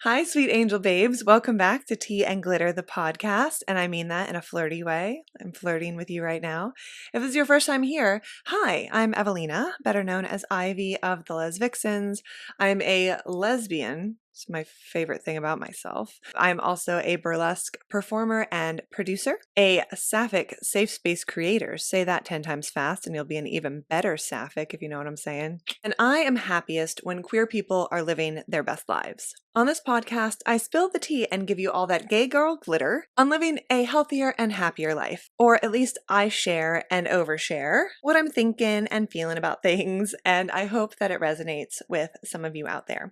Hi, sweet angel babes. Welcome back to Tea and Glitter, the podcast. And I mean that in a flirty way. I'm flirting with you right now. If this is your first time here, hi, I'm Evelina, better known as Ivy of the Les Vixens. I'm a lesbian. It's my favorite thing about myself. I'm also a burlesque performer and producer, a sapphic safe space creator. Say that 10 times fast and you'll be an even better sapphic, if you know what I'm saying. And I am happiest when queer people are living their best lives. On this podcast, I spill the tea and give you all that gay girl glitter on living a healthier and happier life. Or at least I share and overshare what I'm thinking and feeling about things, and I hope that it resonates with some of you out there.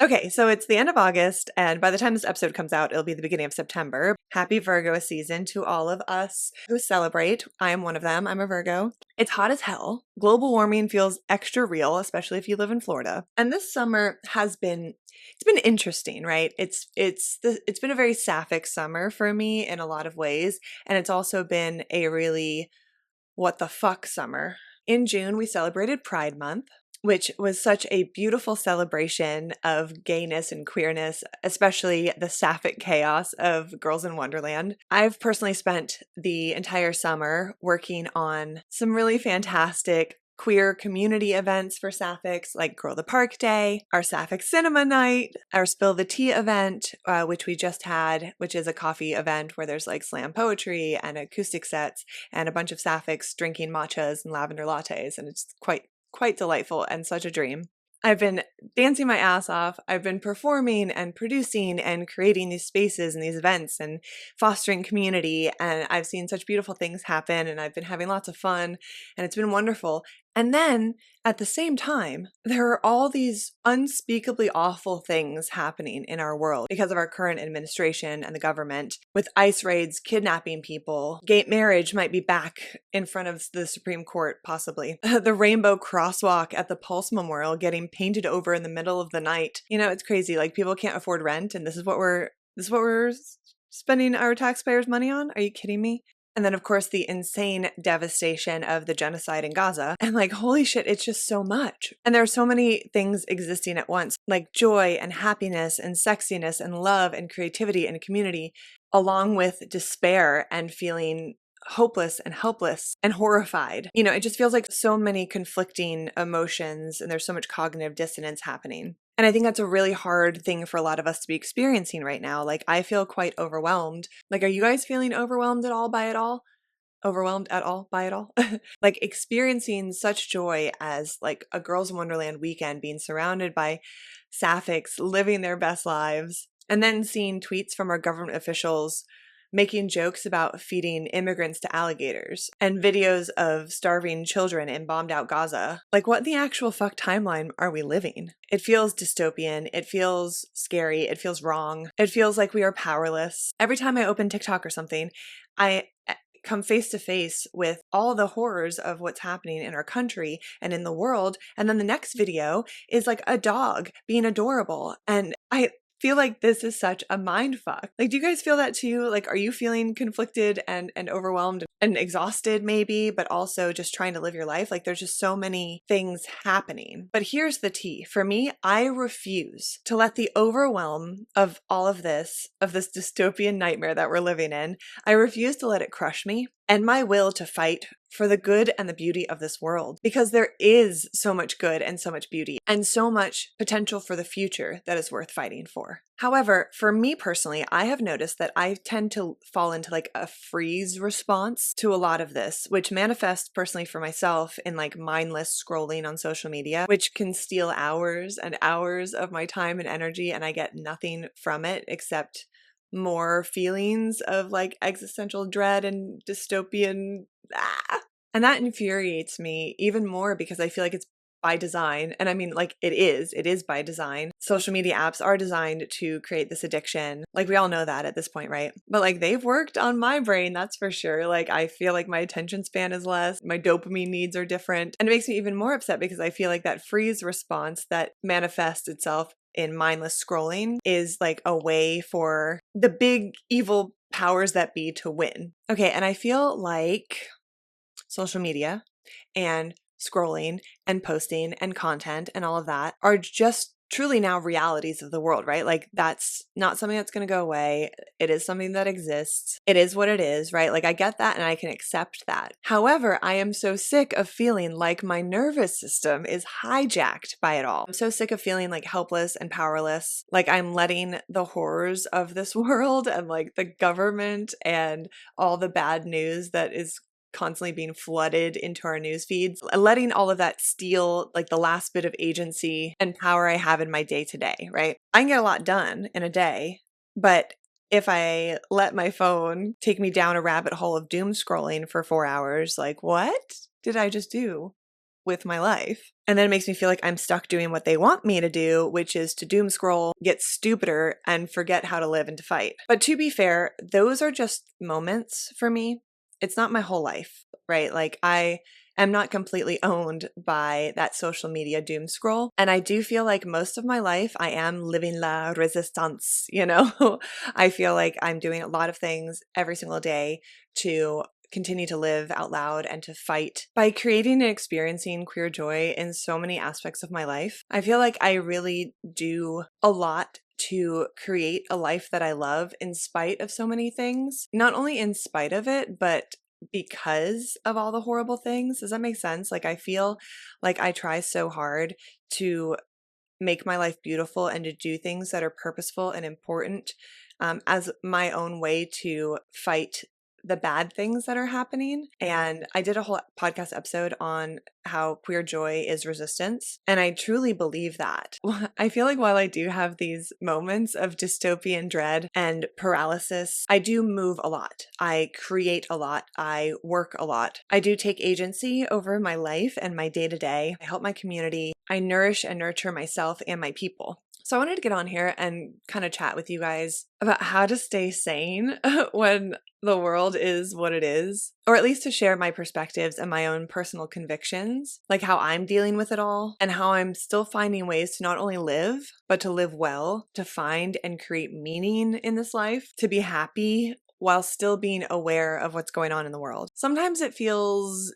Okay, so it's the end of August, and by the time this episode comes out, it'll be the beginning of September. Happy Virgo season to all of us who celebrate. I am one of them. I'm a Virgo. It's hot as hell. Global warming feels extra real, especially if you live in Florida. And this summer has been interesting, right? It's been a very sapphic summer for me in a lot of ways, and it's also been a really what the fuck summer. In June, we celebrated Pride Month, which was such a beautiful celebration of gayness and queerness, especially the sapphic chaos of Girls in Wonderland. I've personally spent the entire summer working on some really fantastic queer community events for sapphics, like Girl the Park Day, our Sapphic Cinema Night, our Spill the Tea event, which we just had, which is a coffee event where there's like slam poetry and acoustic sets and a bunch of sapphics drinking matchas and lavender lattes, and it's quite delightful and such a dream. I've been dancing my ass off. I've been performing and producing and creating these spaces and these events and fostering community. And I've seen such beautiful things happen, and I've been having lots of fun, and it's been wonderful. And then at the same time, there are all these unspeakably awful things happening in our world because of our current administration and the government, with ICE raids kidnapping people. Gay marriage might be back in front of the Supreme Court, possibly. The rainbow crosswalk at the Pulse Memorial getting painted over in the middle of the night. You know, it's crazy. Like, people can't afford rent, and this is what we're spending our taxpayers' money on? Are you kidding me? And then, of course, the insane devastation of the genocide in Gaza. And like, holy shit, it's just so much. And there are so many things existing at once, like joy and happiness and sexiness and love and creativity and community, along with despair and feeling hopeless and helpless and horrified. You know, it just feels like so many conflicting emotions, and there's so much cognitive dissonance happening. And I think that's a really hard thing for a lot of us to be experiencing right now. Like, I feel quite overwhelmed. Like, are you guys feeling overwhelmed at all by it all? Overwhelmed at all by it all? Like, experiencing such joy as like a Girls in Wonderland weekend, being surrounded by sapphics living their best lives, and then seeing tweets from our government officials making jokes about feeding immigrants to alligators, and videos of starving children in bombed out Gaza. Like, what in the actual fuck timeline are we living? It feels dystopian. It feels scary. It feels wrong. It feels like we are powerless. Every time I open TikTok or something, I come face to face with all the horrors of what's happening in our country and in the world. And then the next video is like a dog being adorable. And I feel like this is such a mind fuck. Like, do you guys feel that too? Like, are you feeling conflicted and overwhelmed and exhausted maybe, but also just trying to live your life? Like, there's just so many things happening. But here's the tea. For me, I refuse to let the overwhelm of all of this dystopian nightmare that we're living in, I refuse to let it crush me and my will to fight for the good and the beauty of this world, because there is so much good and so much beauty and so much potential for the future that is worth fighting for. However, for me personally, I have noticed that I tend to fall into like a freeze response to a lot of this, which manifests personally for myself in like mindless scrolling on social media, which can steal hours and hours of my time and energy, and I get nothing from it except more feelings of like existential dread and dystopian. And that infuriates me even more because I feel like it's by design. And I mean, like, it is by design. Social media apps are designed to create this addiction. Like, we all know that at this point, right? But like, they've worked on my brain, that's for sure. Like, I feel like my attention span is less, my dopamine needs are different. And it makes me even more upset because I feel like that freeze response that manifests itself in mindless scrolling is like a way for the big evil powers that be to win. Okay, and I feel like social media and scrolling and posting and content and all of that are just truly now realities of the world, right? Like that's not something that's going to go away. It is something that exists. It is what it is, right? Like I get that and I can accept that. However, I am so sick of feeling like my nervous system is hijacked by it all. I'm so sick of feeling like helpless and powerless. Like I'm letting the horrors of this world and like the government and all the bad news that is constantly being flooded into our news feeds, letting all of that steal like the last bit of agency and power I have in my day to day, right? I can get a lot done in a day, but if I let my phone take me down a rabbit hole of doom scrolling for 4 hours, like what did I just do with my life? And then it makes me feel like I'm stuck doing what they want me to do, which is to doom scroll, get stupider, and forget how to live and to fight. But to be fair, those are just moments for me. It's not my whole life, right? Like I am not completely owned by that social media doom scroll. And I do feel like most of my life I am living la resistance, you know? I feel like I'm doing a lot of things every single day to continue to live out loud and to fight by creating and experiencing queer joy in so many aspects of my life. I feel like I really do a lot to create a life that I love in spite of so many things. Not only in spite of it, but because of all the horrible things. Does that make sense? Like I feel like I try so hard to make my life beautiful and to do things that are purposeful and important as my own way to fight the bad things that are happening. And I did a whole podcast episode on how queer joy is resistance. And I truly believe that. I feel like while I do have these moments of dystopian dread and paralysis, I do move a lot. I create a lot. I work a lot. I do take agency over my life and my day to day. I help my community. I nourish and nurture myself and my people. So I wanted to get on here and kind of chat with you guys about how to stay sane when the world is what it is, or at least to share my perspectives and my own personal convictions, like how I'm dealing with it all and how I'm still finding ways to not only live, but to live well, to find and create meaning in this life, to be happy while still being aware of what's going on in the world. Sometimes it feels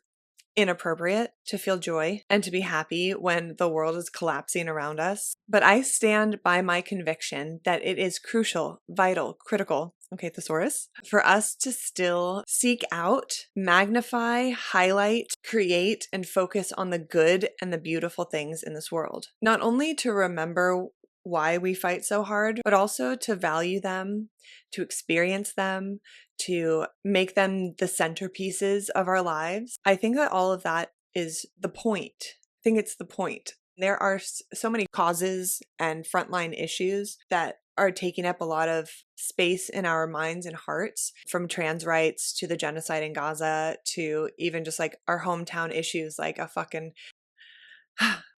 inappropriate to feel joy and to be happy when the world is collapsing around us. But I stand by my conviction that it is crucial, vital, critical, okay, thesaurus, for us to still seek out, magnify, highlight, create, and focus on the good and the beautiful things in this world. Not only to remember why we fight so hard, but also to value them, to experience them, to make them the centerpieces of our lives. I think that all of that is the point. I think it's the point. There are so many causes and frontline issues that are taking up a lot of space in our minds and hearts, from trans rights to the genocide in Gaza to even just like our hometown issues, like a fucking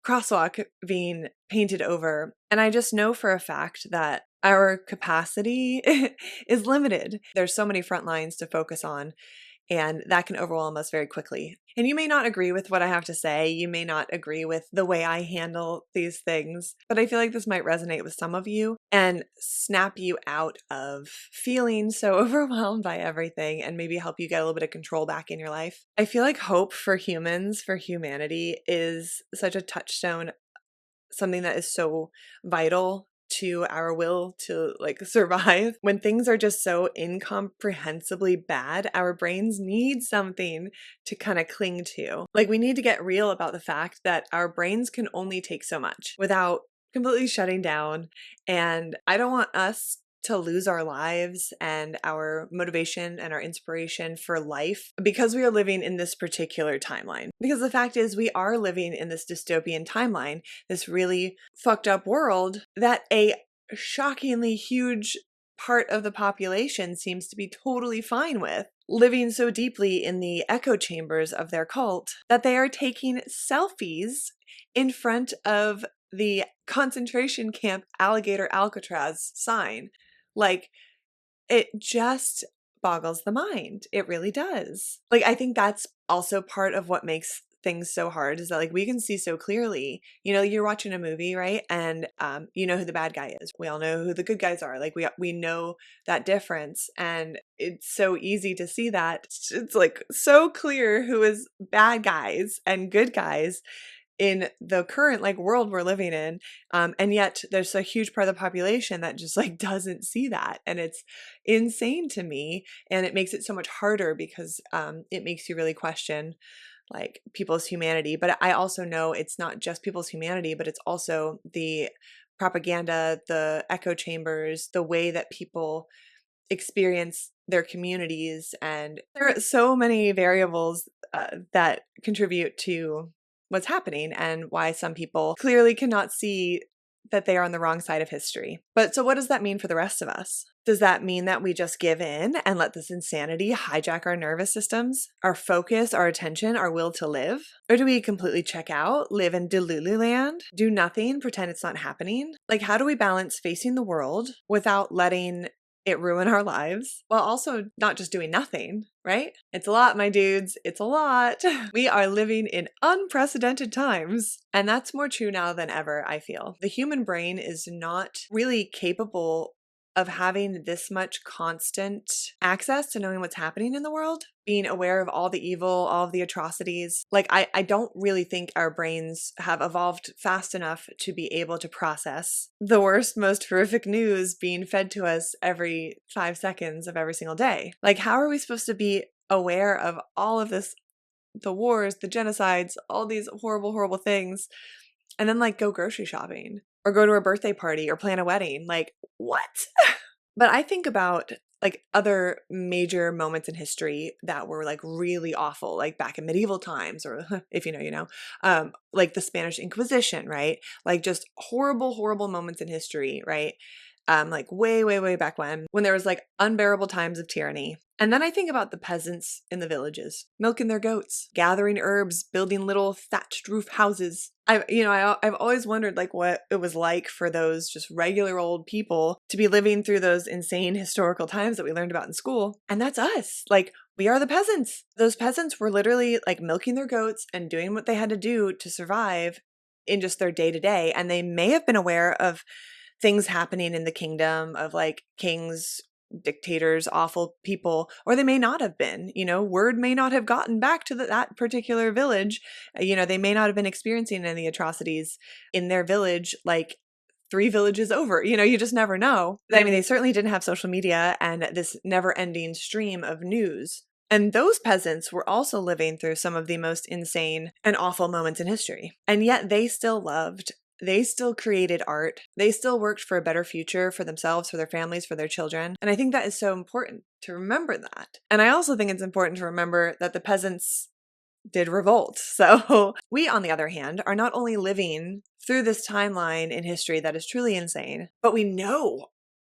crosswalk being painted over. And I just know for a fact that our capacity is limited. There's so many front lines to focus on, and that can overwhelm us very quickly. And you may not agree with what I have to say. You may not agree with the way I handle these things, but I feel like this might resonate with some of you and snap you out of feeling so overwhelmed by everything and maybe help you get a little bit of control back in your life. I feel like hope for humans, for humanity, is such a touchstone, something that is so vital to our will to like survive. When things are just so incomprehensibly bad, our brains need something to kind of cling to. Like we need to get real about the fact that our brains can only take so much without completely shutting down. And I don't want us to lose our lives and our motivation and our inspiration for life because we are living in this particular timeline. Because the fact is, we are living in this dystopian timeline, this really fucked up world that a shockingly huge part of the population seems to be totally fine with, living so deeply in the echo chambers of their cult that they are taking selfies in front of the concentration camp alligator Alcatraz sign. Like, it just boggles the mind. It really does. Like, I think that's also part of what makes things so hard, is that like we can see so clearly, you know, you're watching a movie, right? And you know who the bad guy is. We all know who the good guys are. Like we know that difference, and it's so easy to see that. It's like so clear who is bad guys and good guys. in the current like world we're living in. And yet there's a huge part of the population that just like doesn't see that. And it's insane to me. And it makes it so much harder because it makes you really question like people's humanity. But I also know it's not just people's humanity, but it's also the propaganda, the echo chambers, the way that people experience their communities. And there are so many variables that contribute to what's happening and why some people clearly cannot see that they are on the wrong side of history. But so what does that mean for the rest of us? Does that mean that we just give in and let this insanity hijack our nervous systems, our focus, our attention, our will to live? Or do we completely check out, live in Delulu land, do nothing, pretend it's not happening? Like, how do we balance facing the world without letting it ruin our lives while also not just doing nothing, right? It's a lot, my dudes. It's a lot. We are living in unprecedented times. And that's more true now than ever, I feel. The human brain is not really capable of having this much constant access to knowing what's happening in the world, being aware of all the evil, all of the atrocities. Like, I don't really think our brains have evolved fast enough to be able to process the worst, most horrific news being fed to us every 5 seconds of every single day. Like, how are we supposed to be aware of all of this, the wars, the genocides, all these horrible, horrible things, and then like go grocery shopping or go to a birthday party or plan a wedding? Like, what? But I think about like other major moments in history that were like really awful, like back in medieval times, or if you know, you know, like the Spanish Inquisition, right? Like just horrible, horrible moments in history, right? Like way, way, way back when there was like unbearable times of tyranny. And then I think about the peasants in the villages, milking their goats, gathering herbs, building little thatched roof houses. I've always wondered like what it was like for those just regular old people to be living through those insane historical times that we learned about in school. And that's us. Like, we are the peasants. Those peasants were literally like milking their goats and doing what they had to do to survive in just their day to day. And they may have been aware of things happening in the kingdom of like kings, dictators, awful people, or they may not have been, word may not have gotten back to that particular village. They may not have been experiencing any atrocities in their village, like 3 villages over. You just never know. I mean, they certainly didn't have social media and this never ending stream of news. And those peasants were also living through some of the most insane and awful moments in history. And yet they still loved. They still created art. They still worked for a better future for themselves, for their families, for their children. And I think that is so important to remember that. And I also think it's important to remember that the peasants did revolt. So we, on the other hand, are not only living through this timeline in history that is truly insane, but we know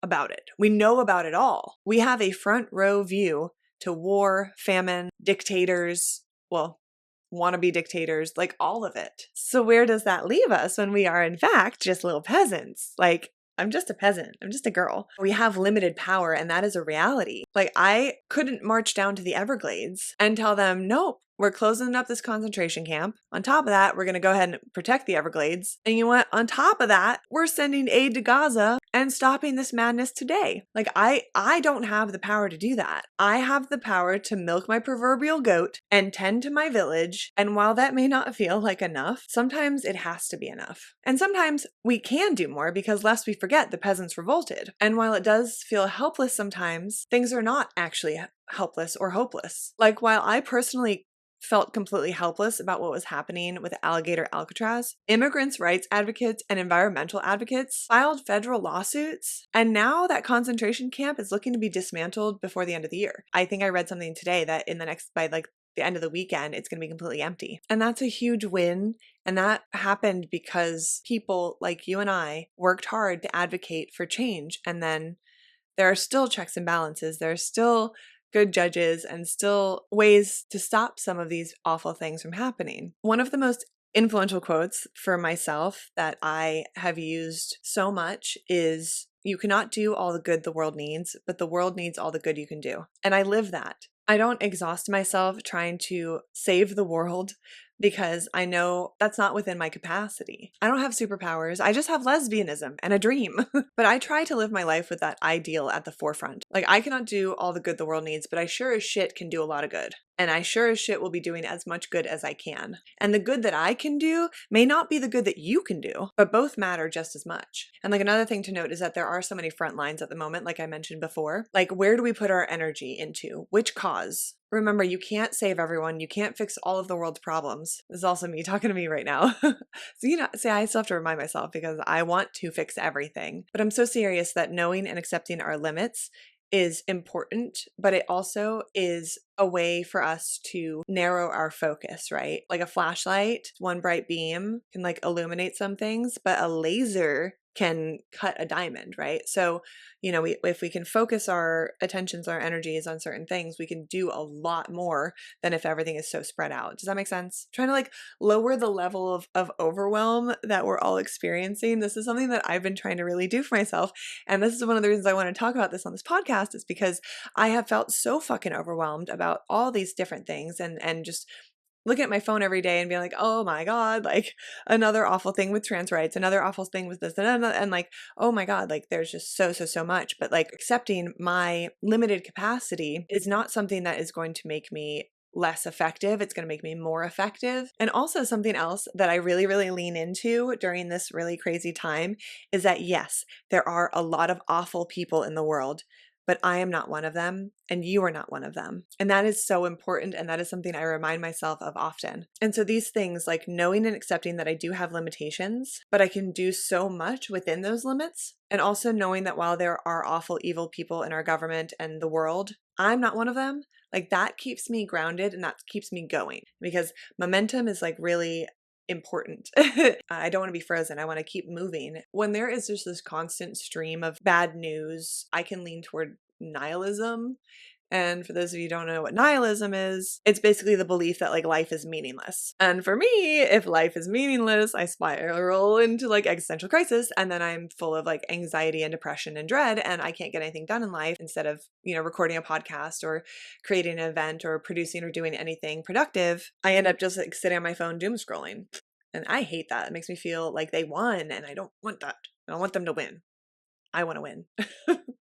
about it. We know about it all. We have a front row view to war, famine, dictators, wannabe dictators, like all of it. So where does that leave us when we are in fact just little peasants? Like, I'm just a peasant. I'm just a girl. We have limited power, and that is a reality. Like, I couldn't march down to the Everglades and tell them, nope, we're closing up this concentration camp. On top of that, we're going to go ahead and protect the Everglades. And you know what? On top of that, we're sending aid to Gaza and stopping this madness today. Like, I don't have the power to do that. I have the power to milk my proverbial goat and tend to my village. And while that may not feel like enough, sometimes it has to be enough. And sometimes we can do more because lest we forget the peasants revolted. And while it does feel helpless sometimes, things are not actually helpless or hopeless. Like, while I personally felt completely helpless about what was happening with alligator Alcatraz, immigrants' rights advocates and environmental advocates filed federal lawsuits, and now that concentration camp is looking to be dismantled before the end of the year. I think I read something today that by the end of the weekend, it's going to be completely empty. And that's a huge win. And that happened because people like you and I worked hard to advocate for change. And then there are still checks and balances. There are still good judges and still ways to stop some of these awful things from happening. One of the most influential quotes for myself that I have used so much is, "You cannot do all the good the world needs, but the world needs all the good you can do." And I live that. I don't exhaust myself trying to save the world because I know that's not within my capacity. I don't have superpowers. I just have lesbianism and a dream. But I try to live my life with that ideal at the forefront. Like, I cannot do all the good the world needs, but I sure as shit can do a lot of good. And I sure as shit will be doing as much good as I can. And the good that I can do may not be the good that you can do, but both matter just as much. And like another thing to note is that there are so many front lines at the moment, like I mentioned before. Like, where do we put our energy into? Which cause? Remember, you can't save everyone. You can't fix all of the world's problems. This is also me talking to me right now. So, I still have to remind myself because I want to fix everything. But I'm so serious that knowing and accepting our limits is important, but it also is a way for us to narrow our focus, right? Like a flashlight, one bright beam can like illuminate some things, but a laser can cut a diamond, right? So, if we can focus our attentions, our energies on certain things, we can do a lot more than if everything is so spread out. Does that make sense? Trying to like lower the level of overwhelm that we're all experiencing. This is something that I've been trying to really do for myself. And this is one of the reasons I want to talk about this on this podcast, is because I have felt so fucking overwhelmed about all these different things and just looking at my phone every day and being like, oh my God, like another awful thing with trans rights, another awful thing with this, and like, oh my God, like there's just so much. But like accepting my limited capacity is not something that is going to make me less effective. It's going to make me more effective. And also something else that I really, really lean into during this really crazy time is that yes, there are a lot of awful people in the world, but I am not one of them, and you are not one of them. And that is so important, and that is something I remind myself of often. And so these things, like knowing and accepting that I do have limitations, but I can do so much within those limits, and also knowing that while there are awful, evil people in our government and the world, I'm not one of them. Like that keeps me grounded and that keeps me going, because momentum is like really important. I don't want to be frozen. I want to keep moving. When there is just this constant stream of bad news, I can lean toward nihilism. And for those of you who don't know what nihilism is, it's basically the belief that like life is meaningless. And for me, if life is meaningless, I spiral into like existential crisis, and then I'm full of like anxiety and depression and dread, and I can't get anything done in life. Instead of, recording a podcast or creating an event or producing or doing anything productive, I end up just like sitting on my phone doom scrolling. And I hate that. It makes me feel like they won, and I don't want that. I don't want them to win. I want to win.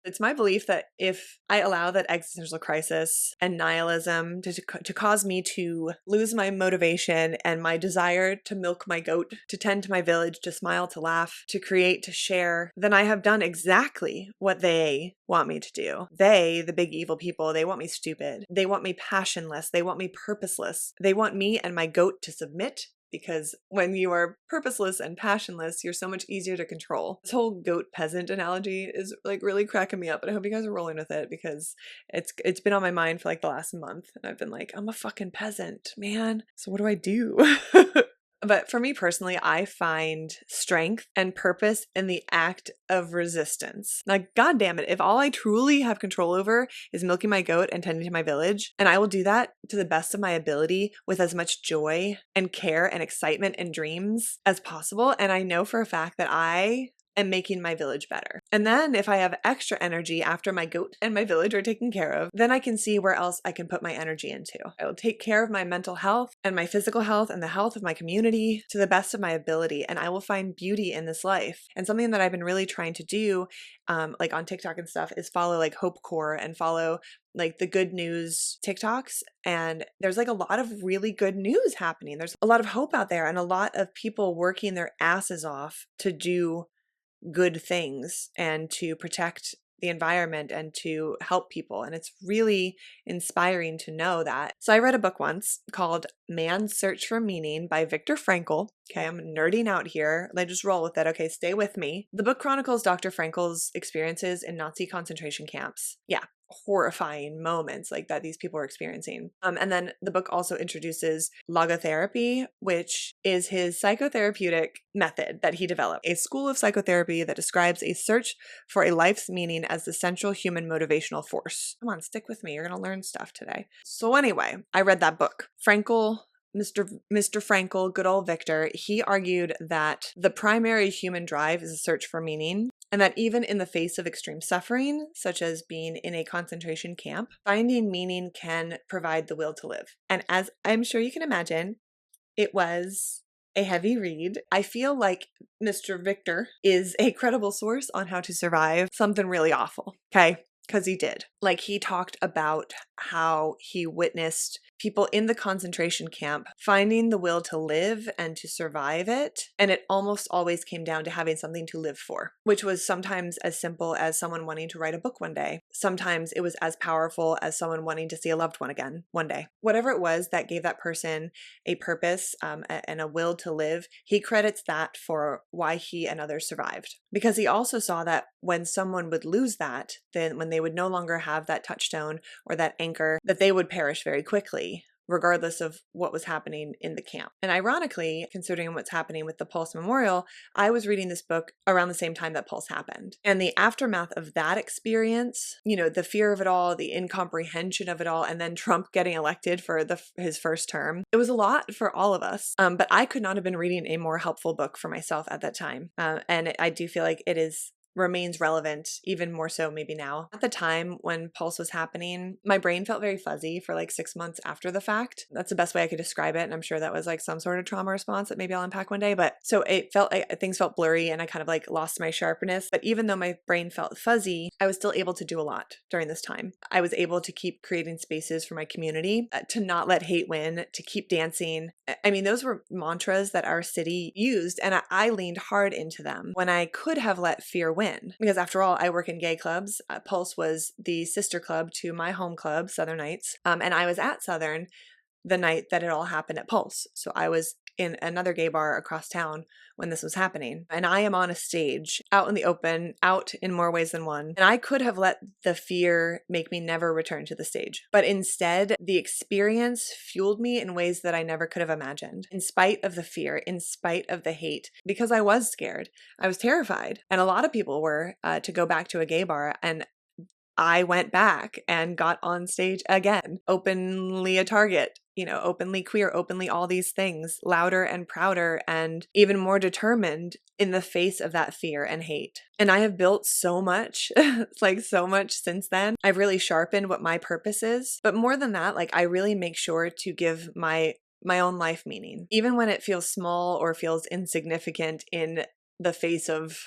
It's my belief that if I allow that existential crisis and nihilism to cause me to lose my motivation and my desire to milk my goat, to tend to my village, to smile, to laugh, to create, to share, then I have done exactly what they want me to do. They, the big evil people, they want me stupid. They want me passionless. They want me purposeless. They want me and my goat to submit, because when you are purposeless and passionless, you're so much easier to control. This whole goat peasant analogy is like really cracking me up, and I hope you guys are rolling with it, because it's been on my mind for like the last month, and I've been like, I'm a fucking peasant, man. So what do I do? But for me personally, I find strength and purpose in the act of resistance. Like, God damn it, if all I truly have control over is milking my goat and tending to my village, and I will do that to the best of my ability with as much joy and care and excitement and dreams as possible. And I know for a fact that I am making my village better. And then if I have extra energy after my goat and my village are taken care of, then I can see where else I can put my energy into. I will take care of my mental health and my physical health and the health of my community to the best of my ability, and I will find beauty in this life. And something that I've been really trying to do, like on TikTok and stuff, is follow like Hope Core and follow like the good news TikToks. And there's like a lot of really good news happening. There's a lot of hope out there and a lot of people working their asses off to do good things and to protect the environment and to help people. And it's really inspiring to know that. So I read a book once called Man's Search for Meaning by Viktor Frankl. Okay, I'm nerding out here. Let's just roll with it. Okay, stay with me. The book chronicles Dr. Frankl's experiences in Nazi concentration camps. Yeah, horrifying moments like that these people are experiencing. And then the book also introduces logotherapy, which is his psychotherapeutic method that he developed, a school of psychotherapy that describes a search for a life's meaning as the central human motivational force. Come on, stick with me. You're going to learn stuff today. So anyway, I read that book. Frankl, Mr. Frankl, good old Victor, he argued that the primary human drive is a search for meaning, and that even in the face of extreme suffering, such as being in a concentration camp, finding meaning can provide the will to live. And as I'm sure you can imagine, it was a heavy read. I feel like Mr. Victor is a credible source on how to survive something really awful. Okay. because he did. Like, he talked about how he witnessed people in the concentration camp finding the will to live and to survive it. And it almost always came down to having something to live for, which was sometimes as simple as someone wanting to write a book one day. Sometimes it was as powerful as someone wanting to see a loved one again one day. Whatever it was that gave that person a purpose and a will to live, he credits that for why he and others survived. Because he also saw that when someone would lose that, then when they would no longer have that touchstone or that anchor, that they would perish very quickly, regardless of what was happening in the camp. And ironically, considering what's happening with the Pulse Memorial, I was reading this book around the same time that Pulse happened. And the aftermath of that experience, the fear of it all, the incomprehension of it all, and then Trump getting elected for his first term, it was a lot for all of us. But I could not have been reading a more helpful book for myself at that time. And I do feel like it remains relevant, even more so maybe now. At the time when Pulse was happening, my brain felt very fuzzy for like 6 months after the fact. That's the best way I could describe it. And I'm sure that was like some sort of trauma response that maybe I'll unpack one day. But so it felt like things felt blurry and I kind of like lost my sharpness. But even though my brain felt fuzzy, I was still able to do a lot during this time. I was able to keep creating spaces for my community, to not let hate win, to keep dancing. I mean, those were mantras that our city used, and I leaned hard into them when I could have let fear win. Because after all, I work in gay clubs. Pulse was the sister club to my home club, Southern Nights. And I was at Southern the night that it all happened at Pulse. So I was in another gay bar across town when this was happening. And I am on a stage, out in the open, out in more ways than one. And I could have let the fear make me never return to the stage. But instead, the experience fueled me in ways that I never could have imagined. In spite of the fear, in spite of the hate, because I was scared. I was terrified. And a lot of people were to go back to a gay bar. And I went back and got on stage again, openly a target, openly queer, openly all these things, louder and prouder and even more determined in the face of that fear and hate. And I have built so much, like so much since then. I've really sharpened what my purpose is. But more than that, like I really make sure to give my own life meaning, even when it feels small or feels insignificant in the face of,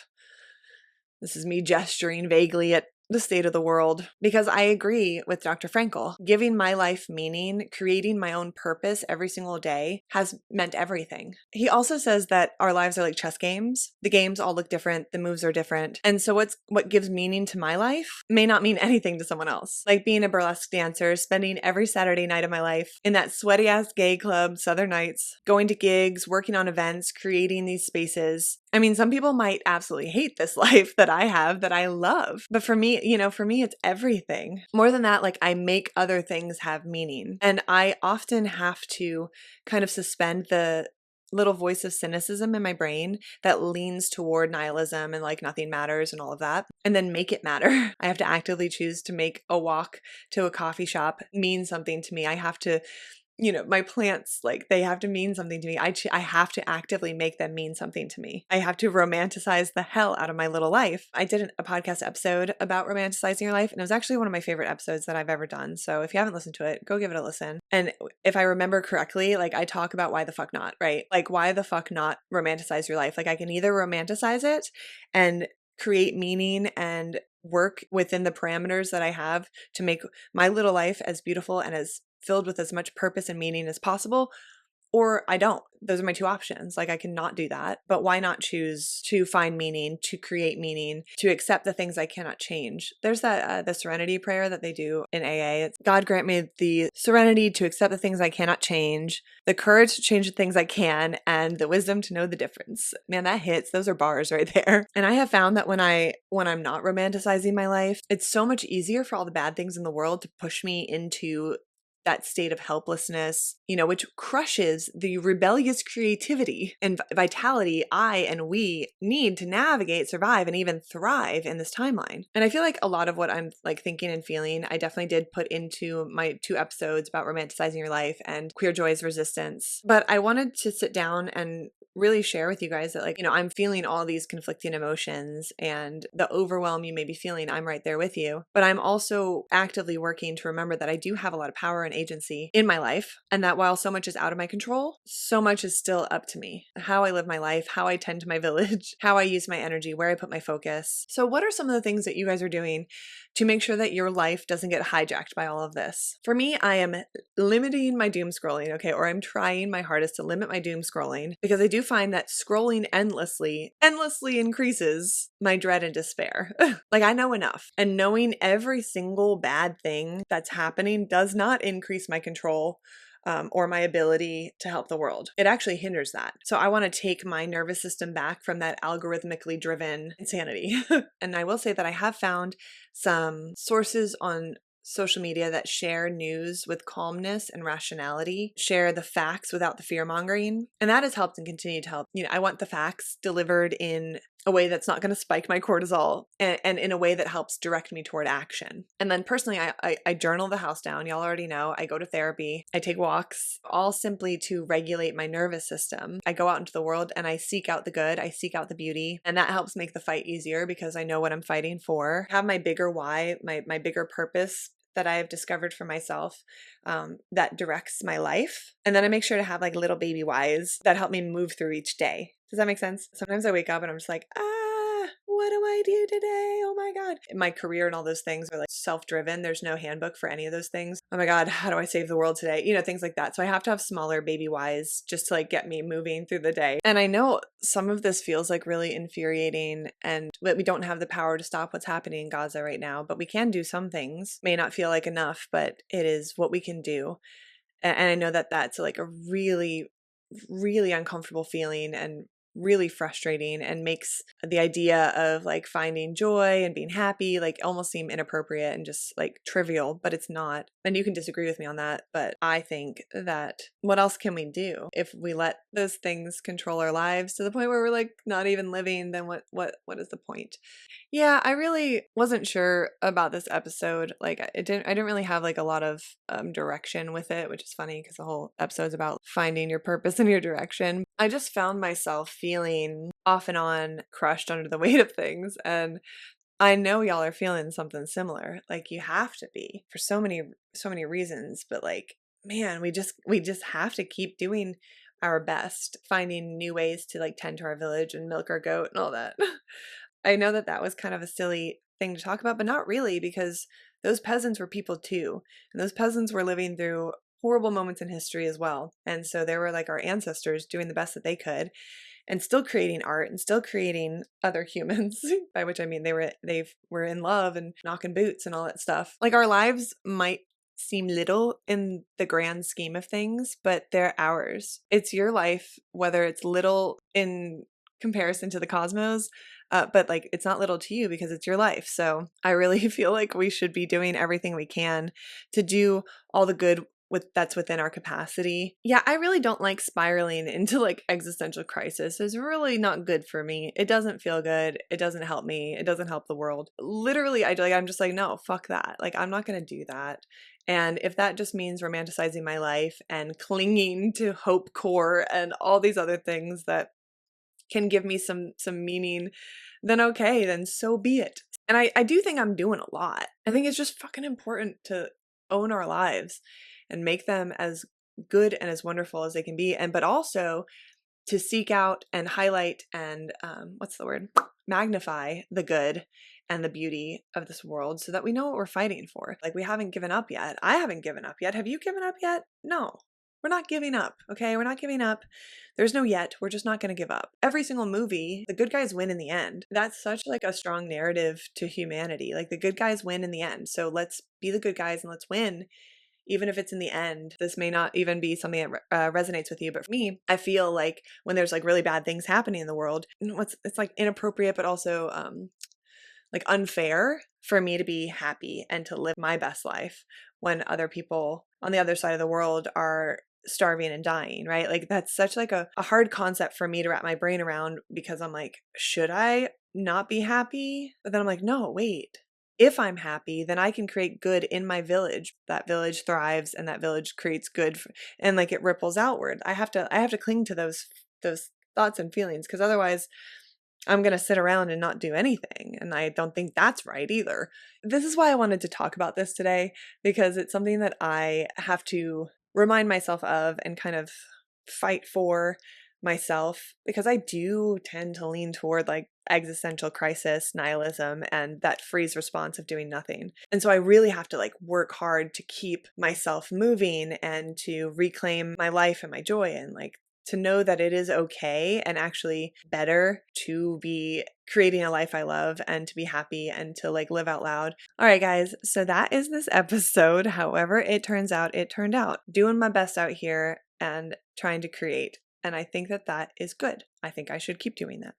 this is me gesturing vaguely at the state of the world, because I agree with Dr. Frankel. Giving my life meaning, creating my own purpose every single day has meant everything. He also says that our lives are like chess games. The games all look different. The moves are different. And so what gives meaning to my life may not mean anything to someone else. Like being a burlesque dancer, spending every Saturday night of my life in that sweaty ass gay club, Southern Nights, going to gigs, working on events, creating these spaces. I mean, some people might absolutely hate this life that I have, that I love. But for me, it's everything. More than that, like I make other things have meaning. And I often have to kind of suspend the little voice of cynicism in my brain that leans toward nihilism and like nothing matters and all of that, and then make it matter. I have to actively choose to make a walk to a coffee shop mean something to me. I have to my plants, like they have to mean something to me. I have to actively make them mean something to me. I have to romanticize the hell out of my little life. I did a podcast episode about romanticizing your life, and it was actually one of my favorite episodes that I've ever done. So if you haven't listened to it, go give it a listen. And if I remember correctly, like I talk about why the fuck not, right? Like why the fuck not romanticize your life? Like I can either romanticize it and create meaning and work within the parameters that I have to make my little life as beautiful and as filled with as much purpose and meaning as possible, or I don't. Those are my two options. Like I cannot do that, but why not choose to find meaning, to create meaning, to accept the things I cannot change? There's that the serenity prayer that they do in AA. It's, God grant me the serenity to accept the things I cannot change, the courage to change the things I can, and the wisdom to know the difference. Man, that hits. Those are bars right there. And I have found that when I'm not romanticizing my life, it's so much easier for all the bad things in the world to push me into that state of helplessness, which crushes the rebellious creativity and vitality I and we need to navigate, survive, and even thrive in this timeline. And I feel like a lot of what I'm like thinking and feeling, I definitely did put into my 2 episodes about romanticizing your life and queer joy's resistance. But I wanted to sit down and really share with you guys that, like, I'm feeling all these conflicting emotions, and the overwhelm you may be feeling, I'm right there with you. But I'm also actively working to remember that I do have a lot of power and agency in my life, and that while so much is out of my control, so much is still up to me. How I live my life, how I tend to my village, how I use my energy, where I put my focus. So what are some of the things that you guys are doing to make sure that your life doesn't get hijacked by all of this? For me, I am limiting my doom scrolling, okay? Or I'm trying my hardest to limit my doom scrolling, because I do find that scrolling endlessly increases my dread and despair. Like, I know enough. And knowing every single bad thing that's happening does not increase my control or my ability to help the world. It actually hinders that. So I want to take my nervous system back from that algorithmically driven insanity. And I will say that I have found some sources on social media that share news with calmness and rationality, share the facts without the fear mongering. And that has helped and continue to help. I want the facts delivered in a way that's not going to spike my cortisol, and in a way that helps direct me toward action. And then personally, I journal the house down. Y'all already know. I go to therapy. I take walks, all simply to regulate my nervous system. I go out into the world and I seek out the good. I seek out the beauty. And that helps make the fight easier because I know what I'm fighting for. I have my bigger why, my bigger purpose that I have discovered for myself, that directs my life. And then I make sure to have like little baby whys that help me move through each day. Does that make sense? Sometimes I wake up and I'm just like, what do I do today? Oh my God. My career and all those things are like self-driven. There's no handbook for any of those things. Oh my God, how do I save the world today? Things like that. So I have to have smaller baby whys just to like get me moving through the day. And I know some of this feels like really infuriating, and we don't have the power to stop what's happening in Gaza right now, but we can do some things. May not feel like enough, but it is what we can do. And I know that that's like a really, really uncomfortable feeling and really frustrating, and makes the idea of like finding joy and being happy like almost seem inappropriate and just like trivial, but it's not. And you can disagree with me on that, but I think that what else can we do if we let those things control our lives to the point where we're like not even living? Then what is the point? Yeah, I really wasn't sure about this episode. Like, I didn't really have like a lot of direction with it, which is funny because the whole episode's about finding your purpose and your direction. I just found myself feeling off and on crushed under the weight of things, and I know y'all are feeling something similar. Like, you have to be for so many reasons, but like, man, we just have to keep doing our best, finding new ways to like tend to our village and milk our goat and all that. I know that was kind of a silly thing to talk about, but not really, because those peasants were people too. And those peasants were living through horrible moments in history as well. And so they were like our ancestors doing the best that they could and still creating art and still creating other humans, by which I mean they were in love and knocking boots and all that stuff. Like, our lives might seem little in the grand scheme of things, but they're ours. It's your life, whether it's little in comparison to the cosmos, but like, it's not little to you because it's your life. So I really feel like we should be doing everything we can to do all the good that's within our capacity. Yeah, I really don't like spiraling into like existential crisis. It's really not good for me. It doesn't feel good. It doesn't help me. It doesn't help the world. Literally, I'm just like, no, fuck that. Like, I'm not going to do that. And if that just means romanticizing my life and clinging to hope core and all these other things that can give me some meaning, then okay, then so be it. And I do think I'm doing a lot. I think it's just fucking important to own our lives and make them as good and as wonderful as they can be, but also to seek out and highlight and magnify the good and the beauty of this world, so that we know what we're fighting for. Like, we haven't given up yet. I haven't given up yet. Have you given up yet? No. We're not giving up, okay? We're not giving up. There's no yet. We're just not going to give up. Every single movie, the good guys win in the end. That's such like a strong narrative to humanity. Like, the good guys win in the end. So let's be the good guys and let's win, even if it's in the end. This may not even be something that resonates with you, but for me, I feel like when there's like really bad things happening in the world, it's like inappropriate, but also like unfair for me to be happy and to live my best life when other people on the other side of the world are starving and dying, right? Like, that's such like a hard concept for me to wrap my brain around, because I'm like, should I not be happy? But then I'm like, no, wait. If I'm happy, then I can create good in my village. That village thrives and that village creates good and like it ripples outward. I have to cling to those thoughts and feelings, because otherwise I'm going to sit around and not do anything. And I don't think that's right either. This is why I wanted to talk about this today, because it's something that I have to remind myself of and kind of fight for myself, because I do tend to lean toward like existential crisis, nihilism, and that freeze response of doing nothing. And so I really have to like work hard to keep myself moving and to reclaim my life and my joy, and like to know that it is okay and actually better to be creating a life I love and to be happy and to like live out loud. All right, guys. So that is this episode. However it turns out, it turned out. Doing my best out here and trying to create. And I think that that is good. I think I should keep doing that.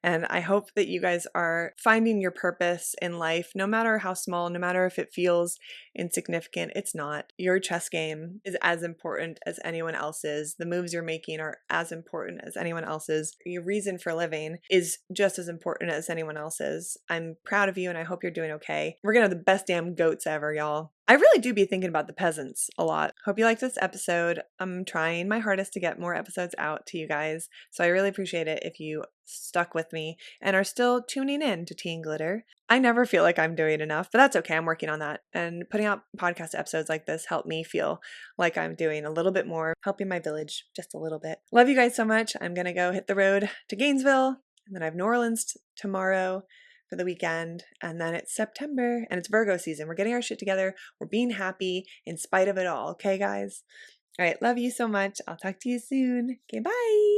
And I hope that you guys are finding your purpose in life, no matter how small, no matter if it feels insignificant. It's not. Your chess game is as important as anyone else's. The moves you're making are as important as anyone else's. Your reason for living is just as important as anyone else's. I'm proud of you and I hope you're doing okay. We're gonna have the best damn goats ever, y'all. I really do be thinking about the peasants a lot. Hope you liked this episode. I'm trying my hardest to get more episodes out to you guys, so I really appreciate it if you stuck with me and are still tuning in to Tea and Glitter. I never feel like I'm doing enough, but that's okay. I'm working on that. And putting out podcast episodes like this help me feel like I'm doing a little bit more, helping my village just a little bit. Love you guys so much. I'm going to go hit the road to Gainesville, and then I have New Orleans tomorrow for the weekend, and then it's September and it's Virgo season. We're getting our shit together. We're being happy in spite of it all. Okay, guys? All right. Love you so much. I'll talk to you soon. Okay, bye.